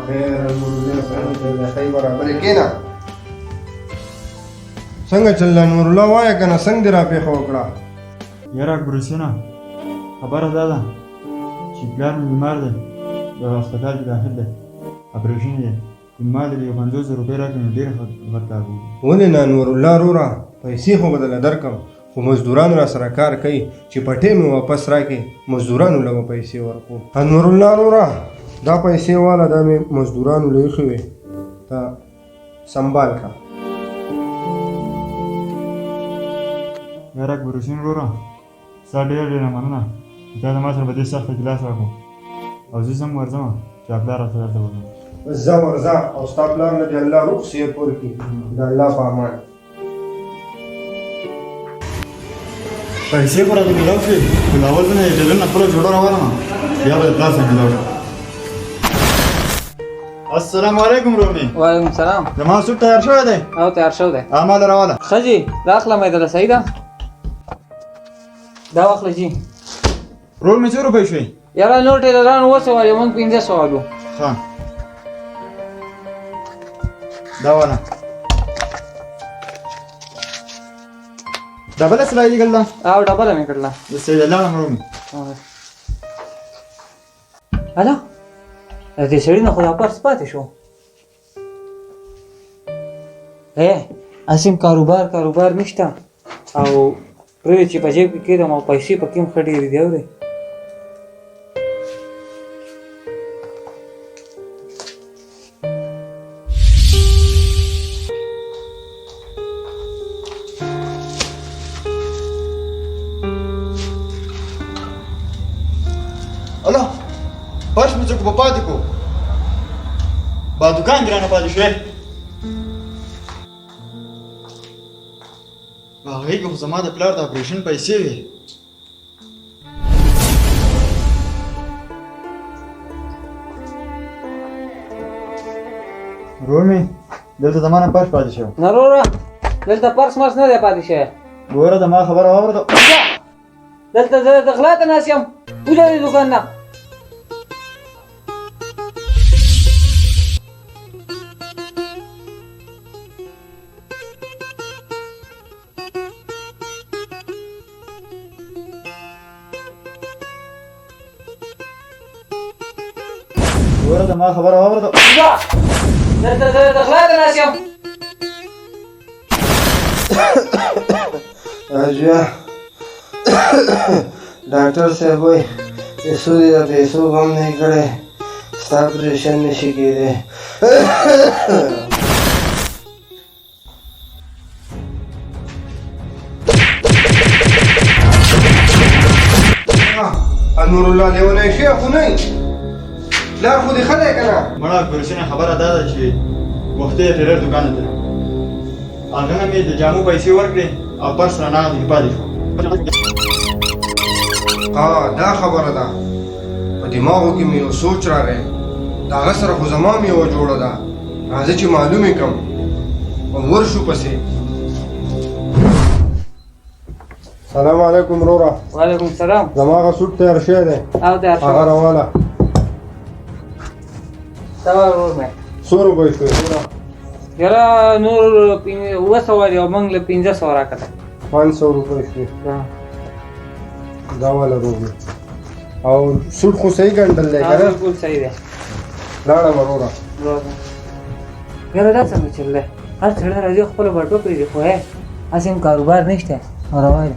خیر المرله خیر برابر کینا څنګه چل نور الله وای کنه څنګه را په خو کړه یاره اکبر حسینه خبره ده چې پلار مې بیمار دی د هسپتال کې داخل دی اپریشن دی ما د 50,000 روپۍ راکړې نو ډېر ښه کار وکړو ولې نه نور الله وروره پیسې خو بدله درکم خو مزدورانو را سره کار کوي چې پټې مې واپس راکړې مزدورانو له به پیسې ورکړو نور الله وروره دا پیسې والا دا مې مزدورانو له ایښې وې ته سنبال کا یاره اکبر حسین وروره ستا ډېره ډېره مننه چې تا د ما سره په دې سخته کې لاس راکړو او زه څنګه ورځم چې پلار راته درته وکړم ځه ورځه او ستا پلار نه دې الله روغ صحت ورکړي د الله په امان پیسې خو راته میلاو شوې خو له اول نه یې ټیلر نه خپله جوړه راولم بیا به د پلار سره میلاو شم السلام علیکم رومي وعلیکم السلام زما سوټ تیار شوی دی او تیار شوی دی اعمال راواله ښه جي راخله مې دله صحیح ده دا واخله جي رول مې څو روپۍ شوې یاره نور ټیلران 200 یو موږ 500 والو ښه دا والا ډبله سلای دی ګل ده او ډبله مې کړله د سیده لاړم رومي هله دې سړي نه خو دا پرس پاتې شو اسیم کاروبار نشته او پرې چې په جیب کې کېدم او پیسې پکې هم ښه ډېرې دي اورې الله پرش مې څوک په پاتې کو با دوکان ګرانه پاتې شوې په هغې کې خو زما د پلار د اپریشن پیسې وې رومي دلته زما نه پرش پاتې شو نه وروره دلته پرس مرس نه دی پاتې شوی ګوره د ما خبره واوره دلته زه د غلا ته ناست یم وځه دې دوکان نه ګوره د ما خبره واوره دلته زه د غلا ته ناست یم راجیا ډاکټر صاحب وایي چې سودې د پیسو غم نه یې کړی ستا اپریشن نشي کېدی نور الله لیونی شی خو نه یې پلار خو دې ښه دی که نه مړه اکبرحسینه خبره دا ده چې وختي د ټیلر دوکان ته هغه نه مې د جامو پیسې ورکړې او پرس رانه هغې پاتې شو دا خبره ده په دماغو کې مې یو سوچ راغی د هغه سره خو زما مې یوه جوړه ده راځه چې معلوم یې کړم او ورشو پسې سلام علیکم وروره وعلیکم السلام زما هغه سوټ تیار شوی دی او تیار شوی هغه راواله دا ورور مې څو روپۍ شوې وروره یاره نور 200 دی او موږ له 500 راکړه 500 روپۍ شوې دا والا روغ او سوټ خو صحیح ګنډل دی که نه بالکل صحیح دی لاړم وروره یاره دا څنګه چل دی هر سړی راځي خپله بټو پرېږدي خو هسې هم کاروبار نشته روا دی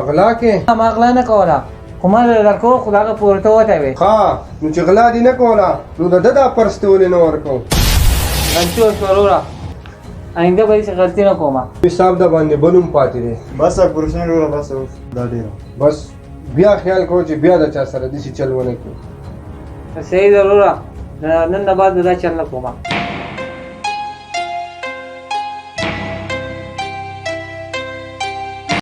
غلا کې ما غلا نه کوله خو ما درکوه خو دغه پورې ته وتی وې نو چې غلا دې نه کوله نو د ده دا پرس دې ولې نه ورکړو غلطي وشوه وروره آینده به هېڅ غلطي نه کومه حساب د باندې بل هم پاتې دی بس اکبرحسین وروره بس اوس دا ډېره بس بیا خیال کوو چې بیا د چا سره داسې چل ونه کړو صحیح ده وروره نن نه بعد به دا چل نه کومه